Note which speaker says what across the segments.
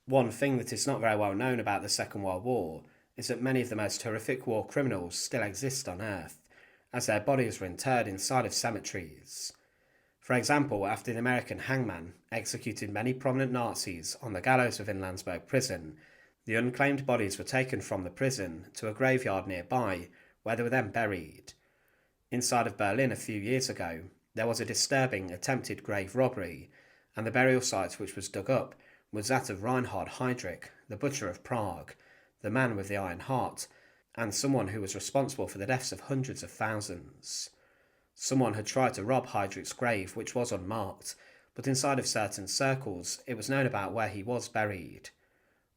Speaker 1: One thing that is not very well known about the Second World War is that many of the most horrific war criminals still exist on Earth, as their bodies were interred inside of cemeteries. For example, after the American hangman executed many prominent Nazis on the gallows within Landsberg prison, the unclaimed bodies were taken from the prison to a graveyard nearby, where they were then buried. Inside of Berlin a few years ago, there was a disturbing attempted grave robbery, and the burial site which was dug up was that of Reinhard Heydrich, the butcher of Prague, the man with the iron heart, and someone who was responsible for the deaths of hundreds of thousands. Someone had tried to rob Heydrich's grave, which was unmarked, but inside of certain circles it was known about where he was buried.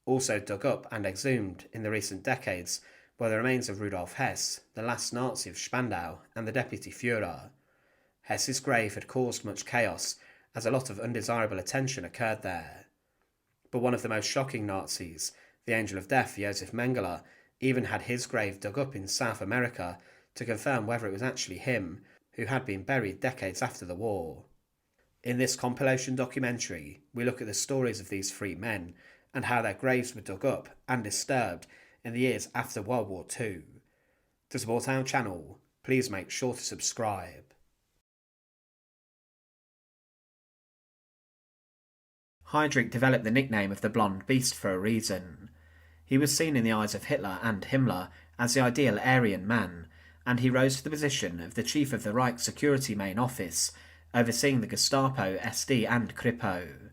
Speaker 1: Also dug up and exhumed in the recent decades were the remains of Rudolf Hess, the last Nazi of Spandau and the Deputy Führer. Hess's grave had caused much chaos, as a lot of undesirable attention occurred there. But one of the most shocking Nazis, the Angel of Death Josef Mengele, even had his grave dug up in South America to confirm whether it was actually him, who had been buried decades after the war. In this compilation documentary, we look at the stories of these three men and how their graves were dug up and disturbed in the years after World War II. To support our channel, please make sure to subscribe. Heydrich developed the nickname of the Blonde Beast for a reason. He was seen in the eyes of Hitler and Himmler as the ideal Aryan man, and he rose to the position of the chief of the Reich Security Main Office, overseeing the Gestapo, SD and Kripo.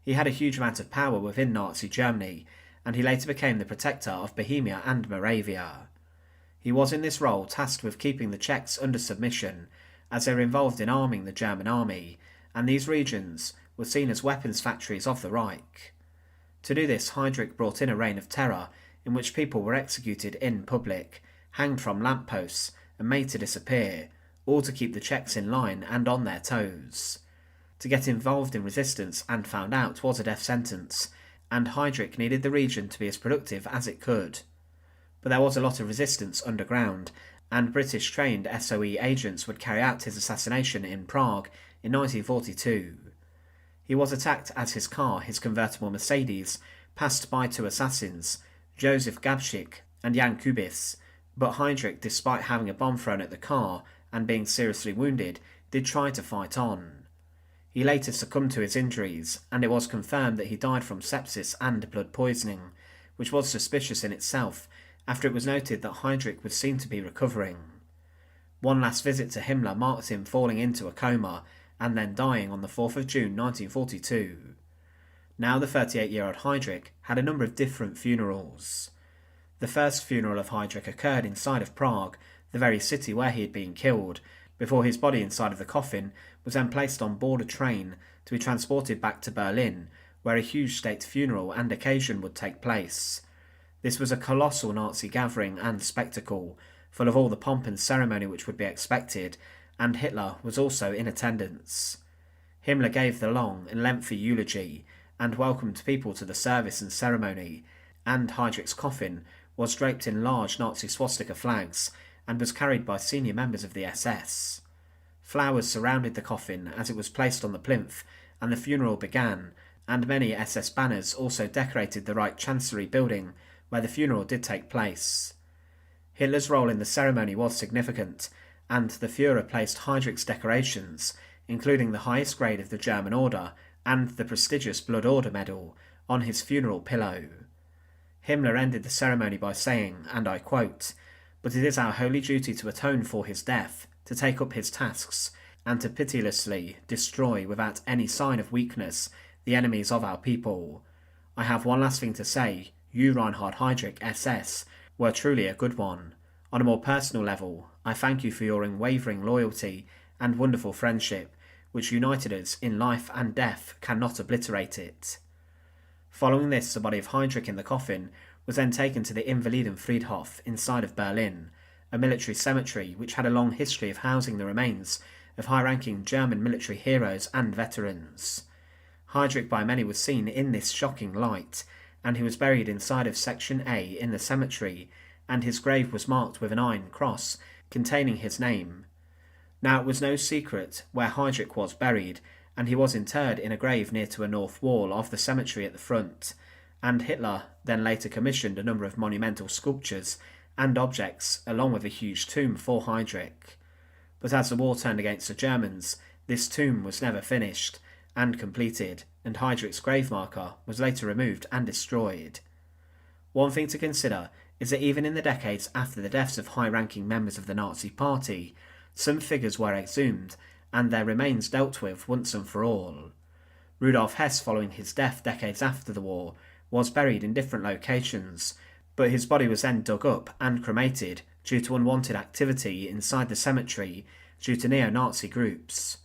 Speaker 1: He had a huge amount of power within Nazi Germany, and he later became the protector of Bohemia and Moravia. He was in this role tasked with keeping the Czechs under submission, as they were involved in arming the German army, and these regions were seen as weapons factories of the Reich. To do this, Heydrich brought in a reign of terror in which people were executed in public, hanged from lampposts and made to disappear, all to keep the Czechs in line and on their toes. To get involved in resistance and found out was a death sentence, and Heydrich needed the region to be as productive as it could. But there was a lot of resistance underground, and British-trained SOE agents would carry out his assassination in Prague in 1942. He was attacked as his car, his convertible Mercedes, passed by two assassins, Josef Gabschik and Jan Kubis, but Heydrich, despite having a bomb thrown at the car and being seriously wounded, did try to fight on. He later succumbed to his injuries, and it was confirmed that he died from sepsis and blood poisoning, which was suspicious in itself, after it was noted that Heydrich was seen to be recovering. One last visit to Himmler marked him falling into a coma, and then dying on the 4th of June 1942. Now the 38-year-old Heydrich had a number of different funerals. The first funeral of Heydrich occurred inside of Prague, the very city where he had been killed, before his body inside of the coffin was then placed on board a train to be transported back to Berlin, where a huge state funeral and occasion would take place. This was a colossal Nazi gathering and spectacle, full of all the pomp and ceremony which would be expected, and Hitler was also in attendance. Himmler gave the long and lengthy eulogy and welcomed people to the service and ceremony, and Heydrich's coffin was draped in large Nazi swastika flags and was carried by senior members of the SS. Flowers surrounded the coffin as it was placed on the plinth, and the funeral began, and many SS banners also decorated the Reich Chancellery building where the funeral did take place. Hitler's role in the ceremony was significant, and the Führer placed Heydrich's decorations, including the highest grade of the German Order and the prestigious Blood Order medal, on his funeral pillow. Himmler ended the ceremony by saying, and I quote, "But it is our holy duty to atone for his death, to take up his tasks, and to pitilessly destroy without any sign of weakness the enemies of our people. I have one last thing to say. You, Reinhard Heydrich, SS, were truly a good one. On a more personal level, I thank you for your unwavering loyalty and wonderful friendship, which united us in life and death cannot obliterate it." Following this, the body of Heydrich in the coffin was then taken to the Invalidenfriedhof inside of Berlin, a military cemetery which had a long history of housing the remains of high-ranking German military heroes and veterans. Heydrich by many was seen in this shocking light, and he was buried inside of Section A in the cemetery, and his grave was marked with an iron cross containing his name. Now it was no secret where Heydrich was buried, and he was interred in a grave near to a north wall of the cemetery at the front, and Hitler then later commissioned a number of monumental sculptures and objects along with a huge tomb for Heydrich. But as the war turned against the Germans, this tomb was never finished and completed, and Heydrich's grave marker was later removed and destroyed. One thing to consider is that even in the decades after the deaths of high-ranking members of the Nazi Party, some figures were exhumed and their remains dealt with once and for all. Rudolf Hess, following his death decades after the war, was buried in different locations, but his body was then dug up and cremated due to unwanted activity inside the cemetery due to neo-Nazi groups.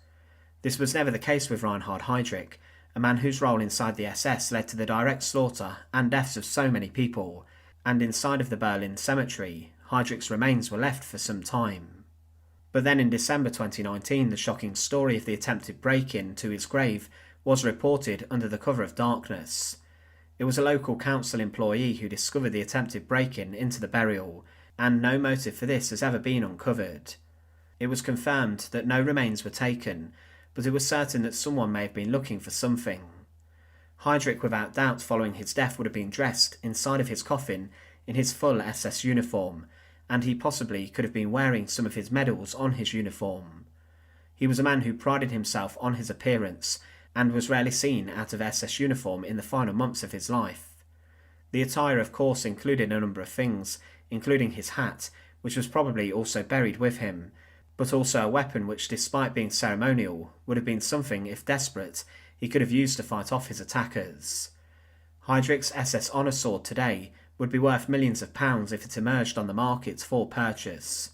Speaker 1: This was never the case with Reinhard Heydrich, a man whose role inside the SS led to the direct slaughter and deaths of so many people, and inside of the Berlin cemetery, Heydrich's remains were left for some time. But then in December 2019, the shocking story of the attempted break-in to his grave was reported under the cover of darkness. It was a local council employee who discovered the attempted break-in into the burial, and no motive for this has ever been uncovered. It was confirmed that no remains were taken, but it was certain that someone may have been looking for something. Heydrich, without doubt, following his death, would have been dressed inside of his coffin in his full SS uniform, and he possibly could have been wearing some of his medals on his uniform. He was a man who prided himself on his appearance, and was rarely seen out of SS uniform in the final months of his life. The attire, of course, included a number of things, including his hat, which was probably also buried with him, but also a weapon which, despite being ceremonial, would have been something, if desperate, he could have used to fight off his attackers. Heydrich's SS Honour Sword today would be worth millions of pounds if it emerged on the market for purchase.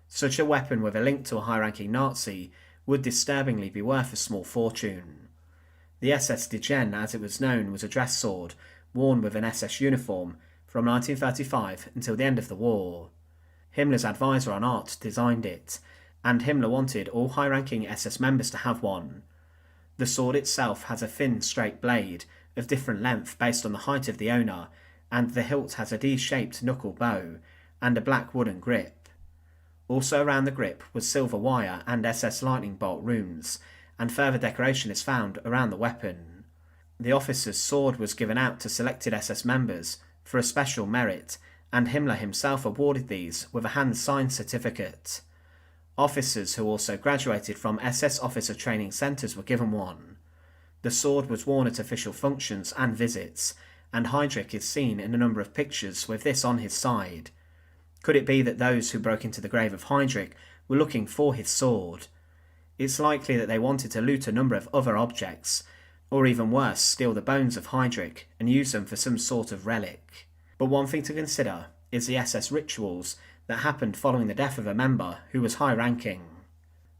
Speaker 1: Such a weapon with a link to a high-ranking Nazi would disturbingly be worth a small fortune. The SS Degen, as it was known, was a dress sword worn with an SS uniform from 1935 until the end of the war. Himmler's advisor on art designed it, and Himmler wanted all high-ranking SS members to have one. The sword itself has a thin, straight blade of different length based on the height of the owner, and the hilt has a D-shaped knuckle bow and a black wooden grip. Also around the grip was silver wire and SS lightning bolt runes, and further decoration is found around the weapon. The officer's sword was given out to selected SS members for a special merit, and Himmler himself awarded these with a hand-signed certificate. Officers who also graduated from SS officer training centres were given one. The sword was worn at official functions and visits, and Heydrich is seen in a number of pictures with this on his side. Could it be that those who broke into the grave of Heydrich were looking for his sword? It's likely that they wanted to loot a number of other objects, or even worse, steal the bones of Heydrich and use them for some sort of relic. But one thing to consider is the SS rituals that happened following the death of a member who was high-ranking.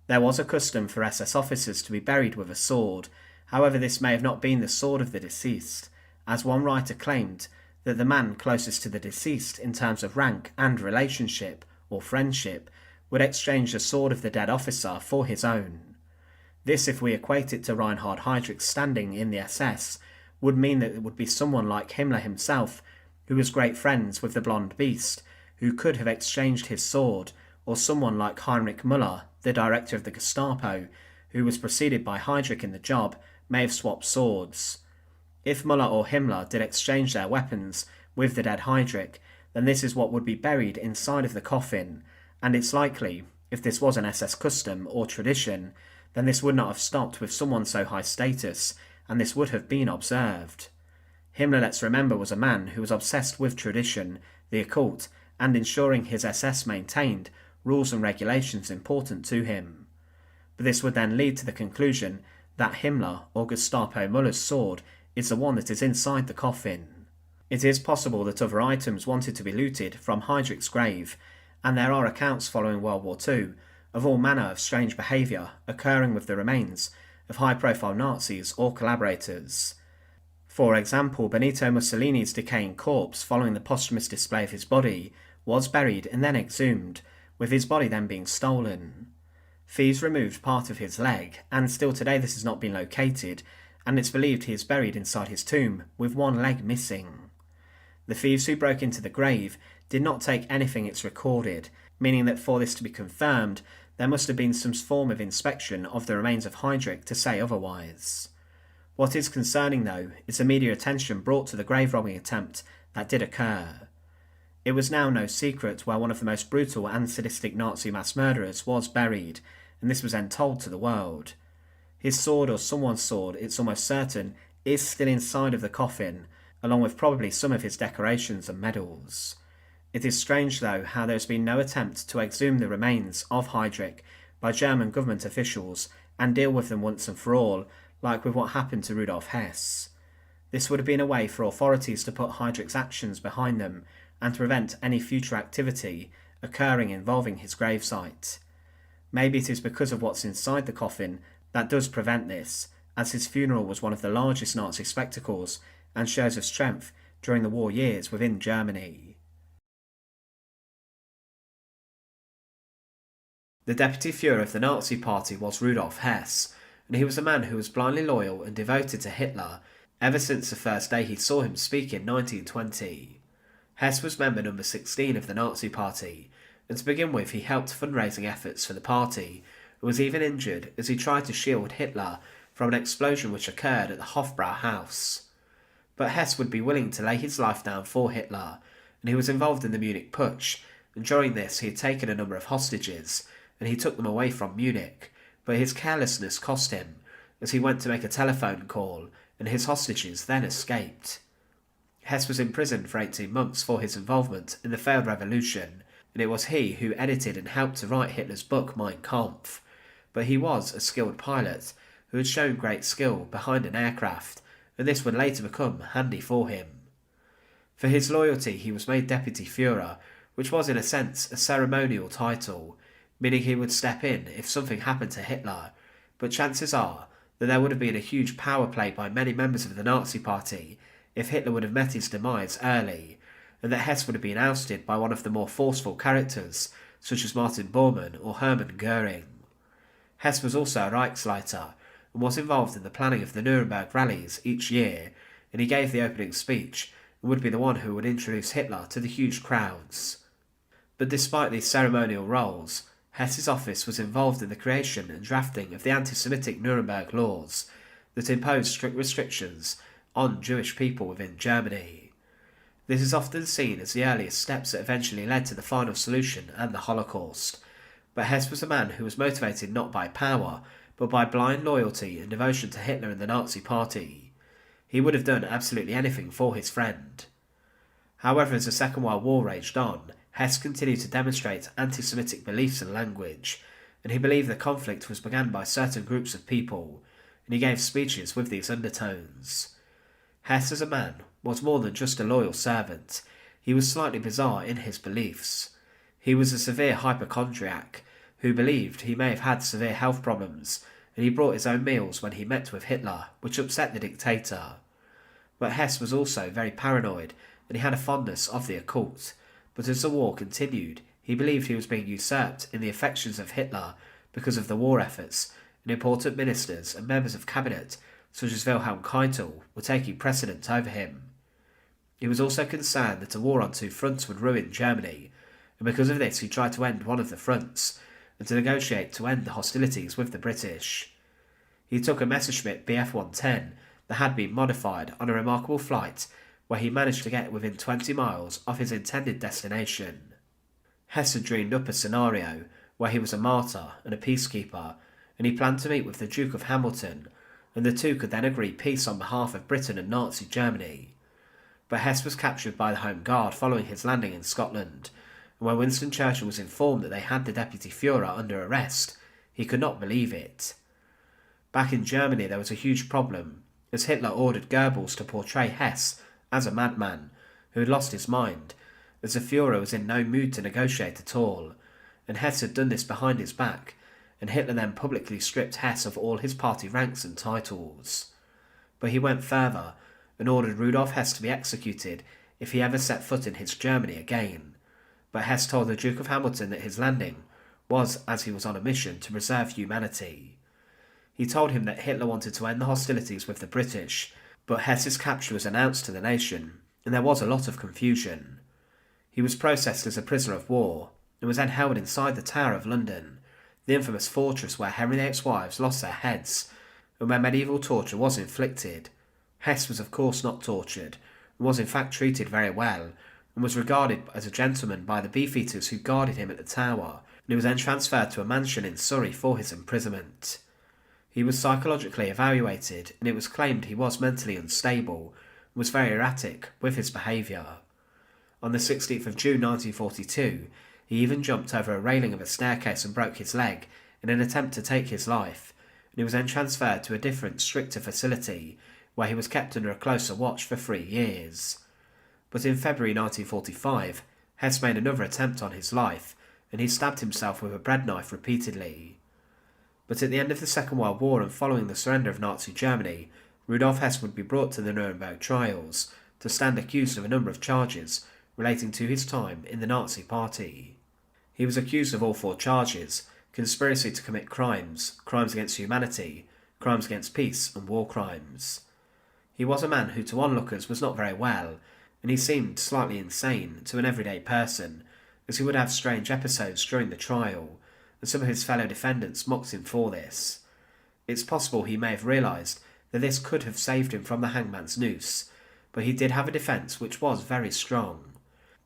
Speaker 1: There was a custom for SS officers to be buried with a sword, however this may have not been the sword of the deceased, as one writer claimed that the man closest to the deceased in terms of rank and relationship, or friendship, would exchange the sword of the dead officer for his own. This, if we equate it to Reinhard Heydrich's standing in the SS, would mean that it would be someone like Himmler himself, who was great friends with the Blonde Beast, who could have exchanged his sword, or someone like Heinrich Müller, the director of the Gestapo, who was preceded by Heydrich in the job, may have swapped swords. If Müller or Himmler did exchange their weapons with the dead Heydrich, then this is what would be buried inside of the coffin, and it's likely, if this was an SS custom or tradition, then this would not have stopped with someone so high status, and this would have been observed. Himmler, let's remember, was a man who was obsessed with tradition, the occult, and ensuring his SS maintained rules and regulations important to him. But this would then lead to the conclusion that Himmler or Gestapo Müller's sword is the one that is inside the coffin. It is possible that other items wanted to be looted from Heydrich's grave, and there are accounts following World War II of all manner of strange behaviour occurring with the remains of high-profile Nazis or collaborators. For example, Benito Mussolini's decaying corpse following the posthumous display of his body was buried and then exhumed, with his body then being stolen. Thieves removed part of his leg, and still today this has not been located, and it's believed he is buried inside his tomb with one leg missing. The thieves who broke into the grave did not take anything it's recorded, meaning that for this to be confirmed, there must have been some form of inspection of the remains of Heydrich to say otherwise. What is concerning, though, is the media attention brought to the grave robbing attempt that did occur. It was now no secret where one of the most brutal and sadistic Nazi mass murderers was buried, and this was then told to the world. His sword, or someone's sword, it's almost certain, is still inside of the coffin, along with probably some of his decorations and medals. It is strange, though, how there has been no attempt to exhume the remains of Heydrich by German government officials and deal with them once and for all, like with what happened to Rudolf Hess. This would have been a way for authorities to put Heydrich's actions behind them and to prevent any future activity occurring involving his gravesite. Maybe it is because of what's inside the coffin that does prevent this, as his funeral was one of the largest Nazi spectacles and shows of strength during the war years within Germany. The deputy Führer of the Nazi Party was Rudolf Hess, and he was a man who was blindly loyal and devoted to Hitler ever since the first day he saw him speak in 1920. Hess was member number 16 of the Nazi Party, and to begin with he helped fundraising efforts for the party, and was even injured as he tried to shield Hitler from an explosion which occurred at the Hofbrau house. But Hess would be willing to lay his life down for Hitler, and he was involved in the Munich Putsch, and during this he had taken a number of hostages, and he took them away from Munich, but his carelessness cost him, as he went to make a telephone call, and his hostages then escaped. Hess was imprisoned for 18 months for his involvement in the failed revolution, and it was he who edited and helped to write Hitler's book Mein Kampf, but he was a skilled pilot who had shown great skill behind an aircraft, and this would later become handy for him. For his loyalty he was made Deputy Führer, which was in a sense a ceremonial title, meaning he would step in if something happened to Hitler, but chances are that there would have been a huge power play by many members of the Nazi Party if Hitler would have met his demise early, and that Hess would have been ousted by one of the more forceful characters, such as Martin Bormann or Hermann Göring. Hess was also a Reichsleiter, and was involved in the planning of the Nuremberg rallies each year, and he gave the opening speech, and would be the one who would introduce Hitler to the huge crowds. But despite these ceremonial roles, Hess's office was involved in the creation and drafting of the anti-Semitic Nuremberg laws that imposed strict restrictions on Jewish people within Germany. This is often seen as the earliest steps that eventually led to the final solution and the Holocaust, but Hess was a man who was motivated not by power, but by blind loyalty and devotion to Hitler and the Nazi Party. He would have done absolutely anything for his friend. However, as the Second World War raged on, Hess continued to demonstrate anti-Semitic beliefs and language, and he believed the conflict was begun by certain groups of people, and he gave speeches with these undertones. Hess as a man was more than just a loyal servant. He was slightly bizarre in his beliefs. He was a severe hypochondriac who believed he may have had severe health problems, and he brought his own meals when he met with Hitler, which upset the dictator. But Hess was also very paranoid, and he had a fondness of the occult. But as the war continued, he believed he was being usurped in the affections of Hitler because of the war efforts, and important ministers and members of cabinet, such as Wilhelm Keitel, were taking precedence over him. He was also concerned that a war on two fronts would ruin Germany, and because of this he tried to end one of the fronts, and to negotiate to end the hostilities with the British. He took a Messerschmitt Bf-110 that had been modified on a remarkable flight, where he managed to get within 20 miles of his intended destination. Hess had dreamed up a scenario where he was a martyr and a peacekeeper, and he planned to meet with the Duke of Hamilton, and the two could then agree peace on behalf of Britain and Nazi Germany. But Hess was captured by the Home Guard following his landing in Scotland, and when Winston Churchill was informed that they had the Deputy Führer under arrest, he could not believe it. Back in Germany there was a huge problem, as Hitler ordered Goebbels to portray Hess as a madman who had lost his mind, as the Führer was in no mood to negotiate at all, and Hess had done this behind his back, and Hitler then publicly stripped Hess of all his party ranks and titles. But he went further and ordered Rudolf Hess to be executed if he ever set foot in his Germany again, but Hess told the Duke of Hamilton that his landing was as he was on a mission to preserve humanity. He told him that Hitler wanted to end the hostilities with the British, but Hess's capture was announced to the nation, and there was a lot of confusion. He was processed as a prisoner of war, and was then held inside the Tower of London, the infamous fortress where Henry VIII's wives lost their heads, and where medieval torture was inflicted. Hess was of course not tortured, and was in fact treated very well, and was regarded as a gentleman by the beefeaters who guarded him at the Tower, and he was then transferred to a mansion in Surrey for his imprisonment. He was psychologically evaluated, and it was claimed he was mentally unstable, and was very erratic with his behaviour. On the 16th of June 1942, he even jumped over a railing of a staircase and broke his leg in an attempt to take his life, and he was then transferred to a different, stricter facility, where he was kept under a closer watch for 3 years. But in February 1945, Hess made another attempt on his life, and he stabbed himself with a bread knife repeatedly. But at the end of the Second World War and following the surrender of Nazi Germany, Rudolf Hess would be brought to the Nuremberg trials to stand accused of a number of charges relating to his time in the Nazi Party. He was accused of all 4 charges: conspiracy to commit crimes, crimes against humanity, crimes against peace, and war crimes. He was a man who to onlookers was not very well, and he seemed slightly insane to an everyday person, as he would have strange episodes during the trial, and some of his fellow defendants mocked him for this. It's possible he may have realised that this could have saved him from the hangman's noose, but he did have a defence which was very strong.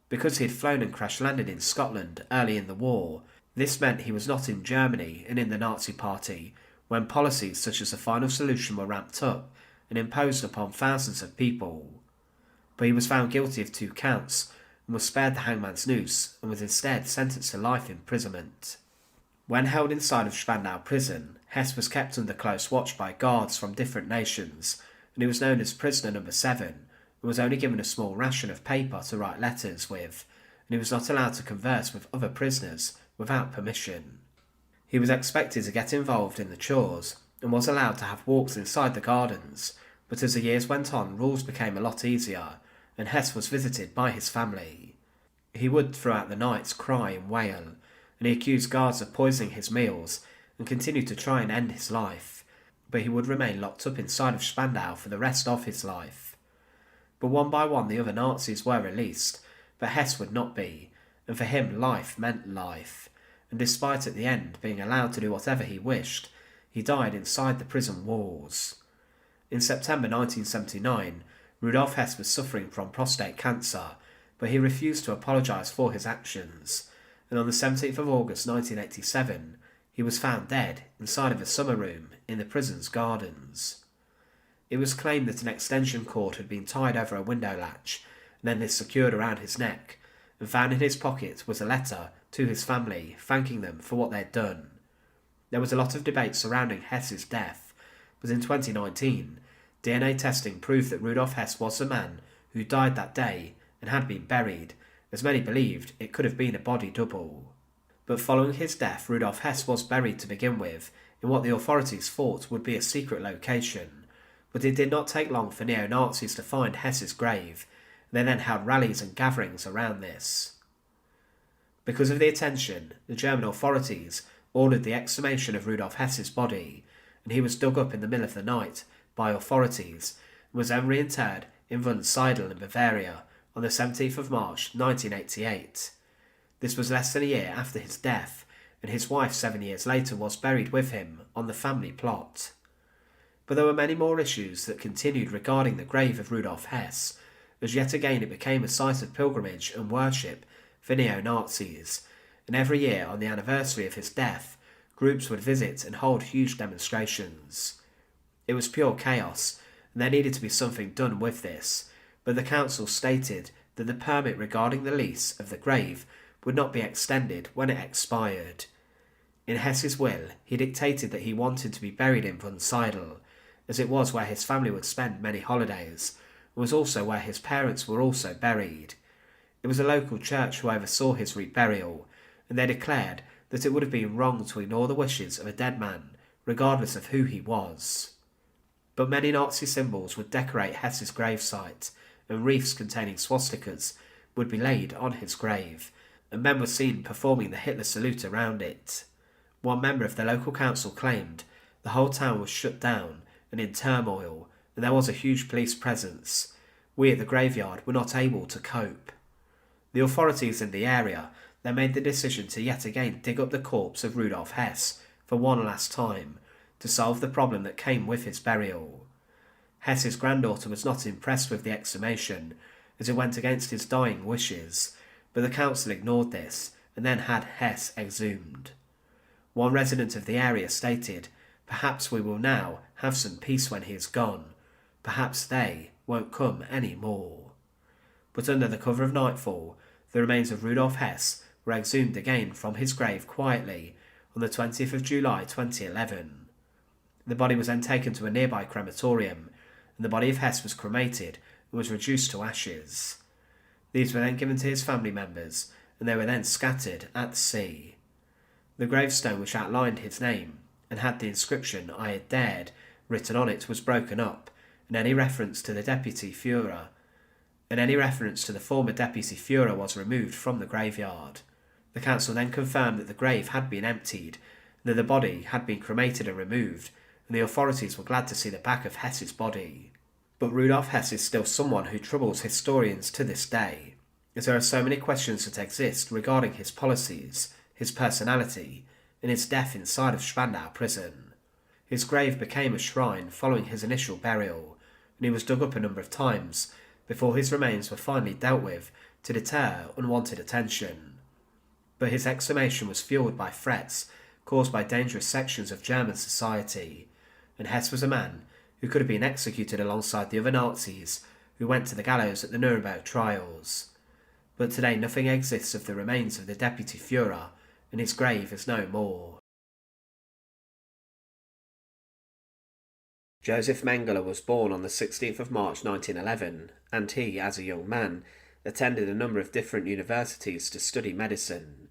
Speaker 1: Because he had flown and crash-landed in Scotland early in the war, this meant he was not in Germany and in the Nazi Party when policies such as the Final Solution were ramped up and imposed upon thousands of people. But he was found guilty of 2 counts and was spared the hangman's noose and was instead sentenced to life imprisonment. When held inside of Spandau prison, Hess was kept under close watch by guards from different nations, and he was known as Prisoner Number 7, and was only given a small ration of paper to write letters with, and he was not allowed to converse with other prisoners without permission. He was expected to get involved in the chores, and was allowed to have walks inside the gardens, but as the years went on, rules became a lot easier, and Hess was visited by his family. He would throughout the nights cry and wail, and he accused guards of poisoning his meals and continued to try and end his life, but he would remain locked up inside of Spandau for the rest of his life. But one by one the other Nazis were released, but Hess would not be, and for him life meant life, and despite at the end being allowed to do whatever he wished, he died inside the prison walls. In September 1979, Rudolf Hess was suffering from prostate cancer, but he refused to apologise for his actions, and on the 17th of August 1987, he was found dead inside of a summer room in the prison's gardens. It was claimed that an extension cord had been tied over a window latch, and then this secured around his neck, and found in his pocket was a letter to his family thanking them for what they'd done. There was a lot of debate surrounding Hess's death, but in 2019, DNA testing proved that Rudolf Hess was the man who died that day and had been buried, as many believed it could have been a body double. But following his death, Rudolf Hess was buried to begin with in what the authorities thought would be a secret location, but it did not take long for neo-Nazis to find Hess's grave, and they then held rallies and gatherings around this. Because of the attention, the German authorities ordered the exhumation of Rudolf Hess's body, and he was dug up in the middle of the night by authorities and was then reinterred in Wunsiedel in Bavaria on the 17th of March 1988. This was less than a year after his death, and his wife 7 years later was buried with him on the family plot. But there were many more issues that continued regarding the grave of Rudolf Hess, as yet again it became a site of pilgrimage and worship for neo-Nazis, and every year on the anniversary of his death, groups would visit and hold huge demonstrations. It was pure chaos, and there needed to be something done with this, but the council stated that the permit regarding the lease of the grave would not be extended when it expired. In Hess's will, he dictated that he wanted to be buried in Wunsiedel, as it was where his family would spend many holidays, and was also where his parents were also buried. It was a local church who oversaw his reburial, and they declared that it would have been wrong to ignore the wishes of a dead man, regardless of who he was. But many Nazi symbols would decorate Hess's gravesite, and wreaths containing swastikas would be laid on his grave, and men were seen performing the Hitler salute around it. One member of the local council claimed the whole town was shut down and in turmoil, and there was a huge police presence. We at the graveyard were not able to cope. The authorities in the area then made the decision to yet again dig up the corpse of Rudolf Hess for one last time, to solve the problem that came with his burial. Hess's granddaughter was not impressed with the exhumation, as it went against his dying wishes, but the council ignored this and then had Hess exhumed. One resident of the area stated, "Perhaps we will now have some peace when he is gone. Perhaps they won't come any more." But under the cover of nightfall, the remains of Rudolf Hess were exhumed again from his grave quietly on the 20th of July 2011. The body was then taken to a nearby crematorium, and the body of Hess was cremated and was reduced to ashes. These were then given to his family members, and they were then scattered at sea. The gravestone which outlined his name and had the inscription "I had dared" written on it was broken up, and any reference to the former deputy Führer was removed from the graveyard. The council then confirmed that the grave had been emptied, and that the body had been cremated and removed, and the authorities were glad to see the back of Hess's body. But Rudolf Hess is still someone who troubles historians to this day, as there are so many questions that exist regarding his policies, his personality, and his death inside of Spandau prison. His grave became a shrine following his initial burial, and he was dug up a number of times before his remains were finally dealt with to deter unwanted attention. But his exhumation was fueled by threats caused by dangerous sections of German society, and Hess was a man who could have been executed alongside the other Nazis who went to the gallows at the Nuremberg trials. But today nothing exists of the remains of the Deputy Führer, and his grave is no more. Joseph Mengele was born on the 16th of March 1911, and he, as a young man, attended a number of different universities to study medicine.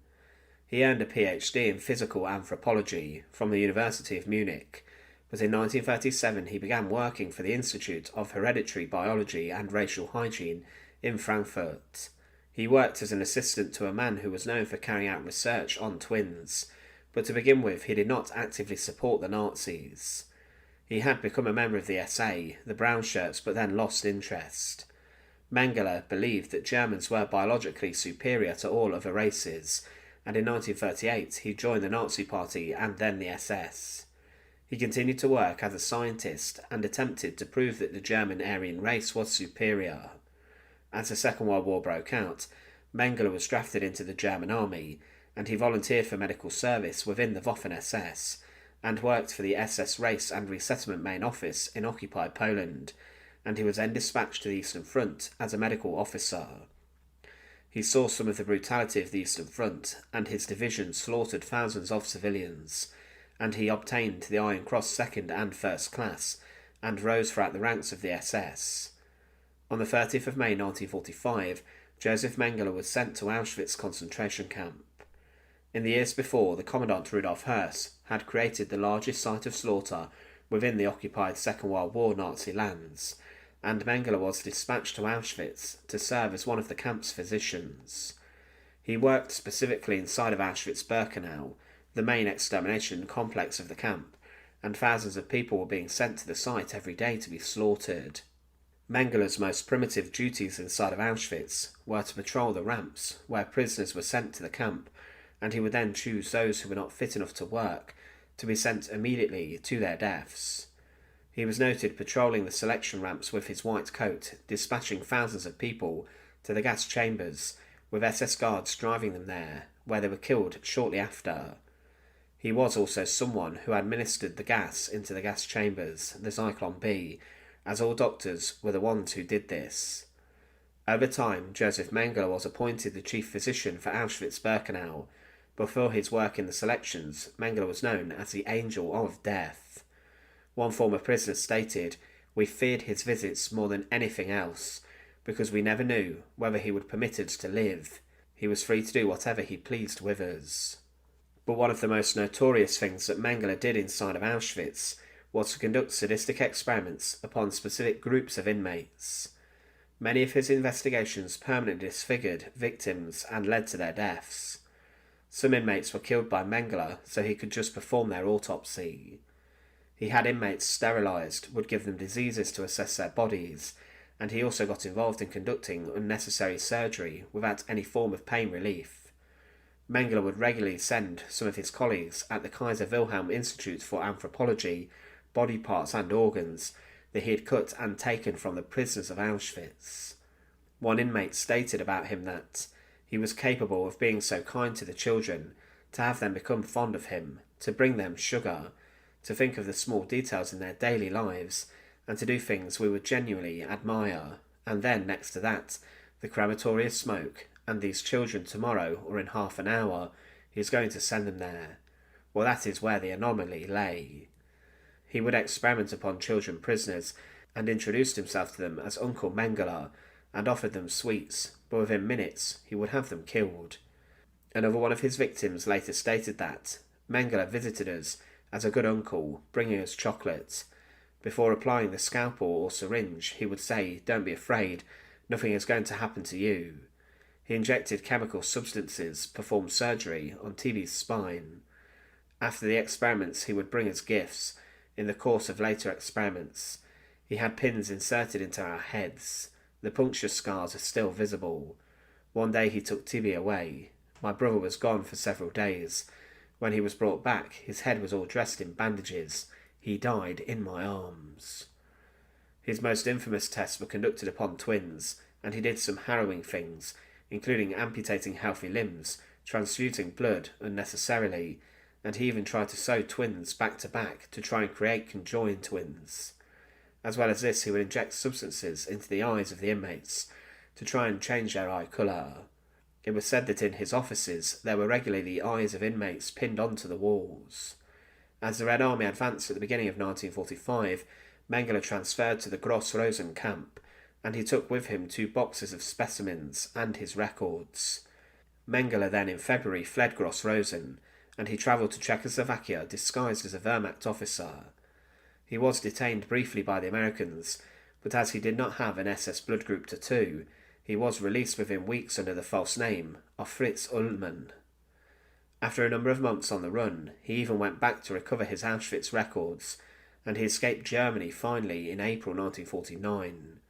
Speaker 1: He earned a PhD in physical anthropology from the University of Munich, but in 1937 he began working for the Institute of Hereditary Biology and Racial Hygiene in Frankfurt. He worked as an assistant to a man who was known for carrying out research on twins, but to begin with he did not actively support the Nazis. He had become a member of the SA, the Brown Shirts, but then lost interest. Mengele believed that Germans were biologically superior to all other races, and in 1938 he joined the Nazi Party and then the SS. He continued to work as a scientist and attempted to prove that the German Aryan race was superior. As the Second World War broke out, Mengele was drafted into the German army, and he volunteered for medical service within the Waffen-SS, and worked for the SS Race and Resettlement Main Office in occupied Poland, and he was then dispatched to the Eastern Front as a medical officer. He saw some of the brutality of the Eastern Front, and his division slaughtered thousands of civilians, and he obtained the Iron Cross Second and First Class, and rose throughout the ranks of the SS. On the 30th of May 1945, Joseph Mengele was sent to Auschwitz concentration camp. In the years before, the Commandant Rudolf Hess had created the largest site of slaughter within the occupied Second World War Nazi lands, and Mengele was dispatched to Auschwitz to serve as one of the camp's physicians. He worked specifically inside of Auschwitz-Birkenau, the main extermination complex of the camp, and thousands of people were being sent to the site every day to be slaughtered. Mengele's most primitive duties inside of Auschwitz were to patrol the ramps where prisoners were sent to the camp, and he would then choose those who were not fit enough to work to be sent immediately to their deaths. He was noted patrolling the selection ramps with his white coat, dispatching thousands of people to the gas chambers, with SS guards driving them there, where they were killed shortly after. He was also someone who administered the gas into the gas chambers, the Zyklon B, as all doctors were the ones who did this. Over time, Joseph Mengele was appointed the chief physician for Auschwitz-Birkenau. Before his work in the selections, Mengele was known as the Angel of Death. One former prisoner stated, "We feared his visits more than anything else, because we never knew whether he would permit us to live. He was free to do whatever he pleased with us." But one of the most notorious things that Mengele did inside of Auschwitz was to conduct sadistic experiments upon specific groups of inmates. Many of his investigations permanently disfigured victims and led to their deaths. Some inmates were killed by Mengele so he could just perform their autopsy. He had inmates sterilised, would give them diseases to assess their bodies, and he also got involved in conducting unnecessary surgery without any form of pain relief. Mengele would regularly send some of his colleagues at the Kaiser Wilhelm Institute for Anthropology body parts and organs that he had cut and taken from the prisoners of Auschwitz. One inmate stated about him that he was capable of being so kind to the children, to have them become fond of him, to bring them sugar, to think of the small details in their daily lives, and to do things we would genuinely admire. And then, next to that, the crematory of smoke, and these children tomorrow, or in half an hour, he is going to send them there. Well, that is where the anomaly lay. He would experiment upon children prisoners, and introduced himself to them as Uncle Mengele, and offered them sweets, but within minutes he would have them killed. Another one of his victims later stated that Mengele visited us as a good uncle, bringing us chocolates. Before applying the scalpel or syringe, he would say, "Don't be afraid, nothing is going to happen to you." He injected chemical substances, performed surgery on TV's spine. After the experiments, he would bring us gifts. In the course of later experiments, he had pins inserted into our heads. The puncture scars are still visible. One day he took Tibi away. My brother was gone for several days. When he was brought back, his head was all dressed in bandages. He died in my arms. His most infamous tests were conducted upon twins, and he did some harrowing things, including amputating healthy limbs, transfusing blood unnecessarily, and he even tried to sew twins back to back to try and create conjoined twins. As well as this, he would inject substances into the eyes of the inmates to try and change their eye colour. It was said that in his offices there were regularly the eyes of inmates pinned onto the walls. As the Red Army advanced at the beginning of 1945, Mengele transferred to the Gross Rosen camp, and he took with him 2 boxes of specimens and his records. Mengele then in February fled Gross Rosen, and he travelled to Czechoslovakia disguised as a Wehrmacht officer. He was detained briefly by the Americans, but as he did not have an SS blood group tattoo, he was released within weeks under the false name of Fritz Ullmann. After a number of months on the run, he even went back to recover his Auschwitz records, and he escaped Germany finally in April 1949.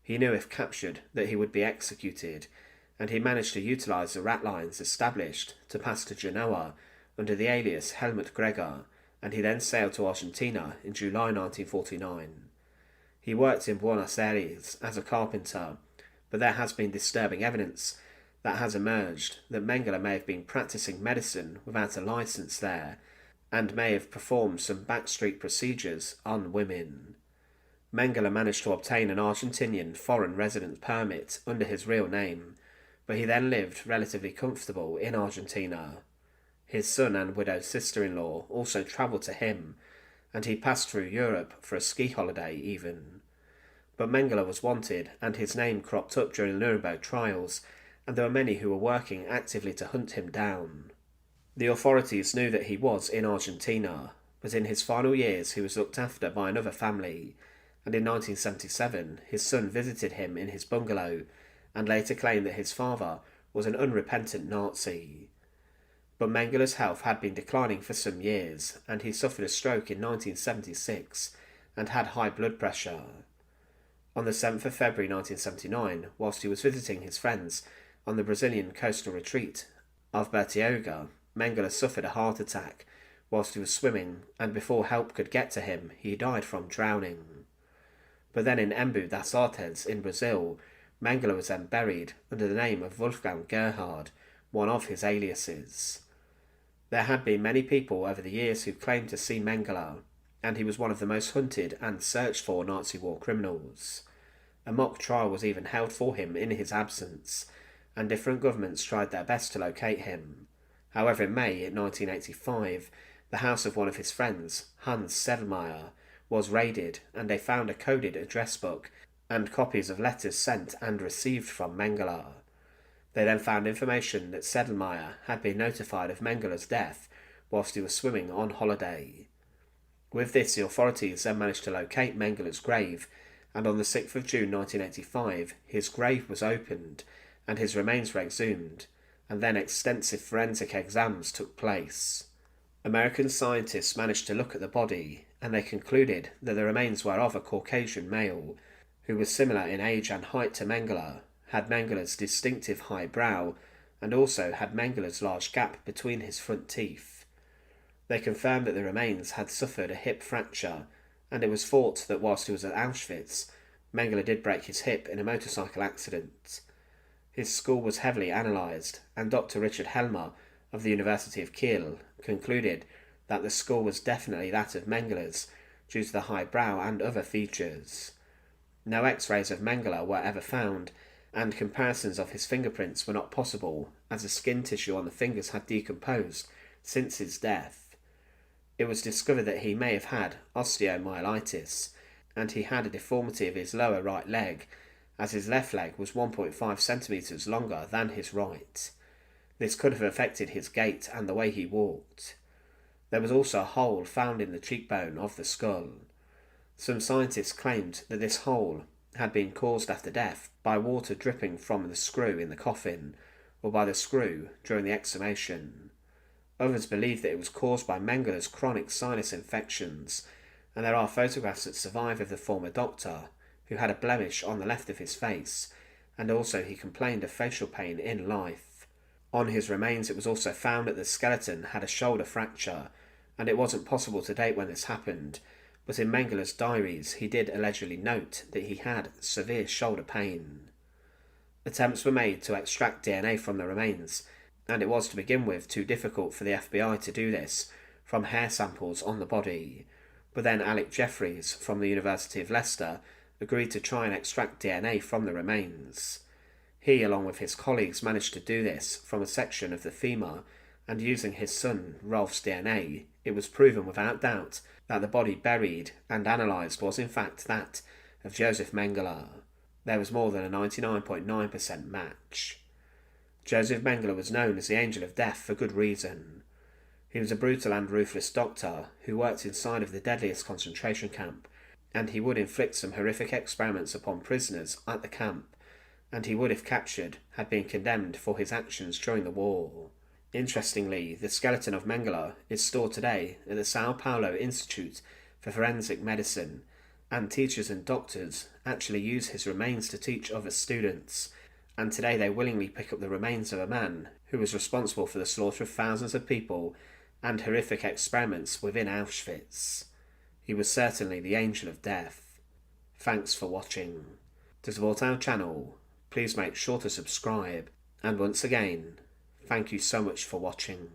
Speaker 1: He knew if captured that he would be executed, and he managed to utilise the rat lines established to pass to Genoa under the alias Helmut Gregor, and he then sailed to Argentina in July 1949. He worked in Buenos Aires as a carpenter, but there has been disturbing evidence that has emerged that Mengele may have been practising medicine without a licence there, and may have performed some backstreet procedures on women. Mengele managed to obtain an Argentinian foreign residence permit under his real name, but he then lived relatively comfortable in Argentina. His son and widowed sister-in-law also travelled to him, and he passed through Europe for a ski holiday even. But Mengele was wanted, and his name cropped up during the Nuremberg trials, and there were many who were working actively to hunt him down. The authorities knew that he was in Argentina, but in his final years he was looked after by another family, and in 1977 his son visited him in his bungalow, and later claimed that his father was an unrepentant Nazi. But Mengele's health had been declining for some years, and he suffered a stroke in 1976 and had high blood pressure. On the 7th of February 1979, whilst he was visiting his friends on the Brazilian coastal retreat of Bertioga, Mengele suffered a heart attack whilst he was swimming, and before help could get to him, he died from drowning. But then in Embu das Artes in Brazil, Mengele was then buried under the name of Wolfgang Gerhard, one of his aliases. There had been many people over the years who claimed to see Mengele, and he was one of the most hunted and searched for Nazi war criminals. A mock trial was even held for him in his absence, and different governments tried their best to locate him. However, in May 1985, the house of one of his friends, Hans Sedlmayr, was raided, and they found a coded address book and copies of letters sent and received from Mengele. They then found information that Sedlmayr had been notified of Mengele's death whilst he was swimming on holiday. With this, the authorities then managed to locate Mengele's grave, and on the 6th of June 1985, his grave was opened and his remains were exhumed, and then extensive forensic exams took place. American scientists managed to look at the body, and they concluded that the remains were of a Caucasian male, who was similar in age and height to Mengele, had Mengele's distinctive high brow, and also had Mengele's large gap between his front teeth. They confirmed that the remains had suffered a hip fracture, and it was thought that whilst he was at Auschwitz, Mengele did break his hip in a motorcycle accident. His skull was heavily analysed, and Dr. Richard Helmer of the University of Kiel concluded that the skull was definitely that of Mengele's due to the high brow and other features. No X-rays of Mengele were ever found, and comparisons of his fingerprints were not possible, as the skin tissue on the fingers had decomposed since his death. It was discovered that he may have had osteomyelitis, and he had a deformity of his lower right leg, as his left leg was 1.5 centimetres longer than his right. This could have affected his gait and the way he walked. There was also a hole found in the cheekbone of the skull. Some scientists claimed that this hole had been caused after death by water dripping from the screw in the coffin, or by the screw during the exhumation. Others believe that it was caused by Mengele's chronic sinus infections, and there are photographs that survive of the former doctor, who had a blemish on the left of his face, and also he complained of facial pain in life. On his remains it was also found that the skeleton had a shoulder fracture, and it wasn't possible to date when this happened, but in Mengele's diaries he did allegedly note that he had severe shoulder pain. Attempts were made to extract DNA from the remains, and it was to begin with too difficult for the FBI to do this from hair samples on the body, but then Alec Jeffreys from the University of Leicester agreed to try and extract DNA from the remains. He, along with his colleagues, managed to do this from a section of the femur, and using his son Rolf's DNA, it was proven without doubt that the body buried and analysed was in fact that of Joseph Mengele. There was more than a 99.9% match. Joseph Mengele was known as the Angel of Death for good reason. He was a brutal and ruthless doctor who worked inside of the deadliest concentration camp, and he would inflict some horrific experiments upon prisoners at the camp, and he would, if captured, have been condemned for his actions during the war. Interestingly, the skeleton of Mengele is stored today at the Sao Paulo Institute for Forensic Medicine, and teachers and doctors actually use his remains to teach other students, and today they willingly pick up the remains of a man who was responsible for the slaughter of thousands of people and horrific experiments within Auschwitz. He was certainly the Angel of Death. Thanks for watching. To support our channel, please make sure to subscribe, and once again, thank you so much for watching.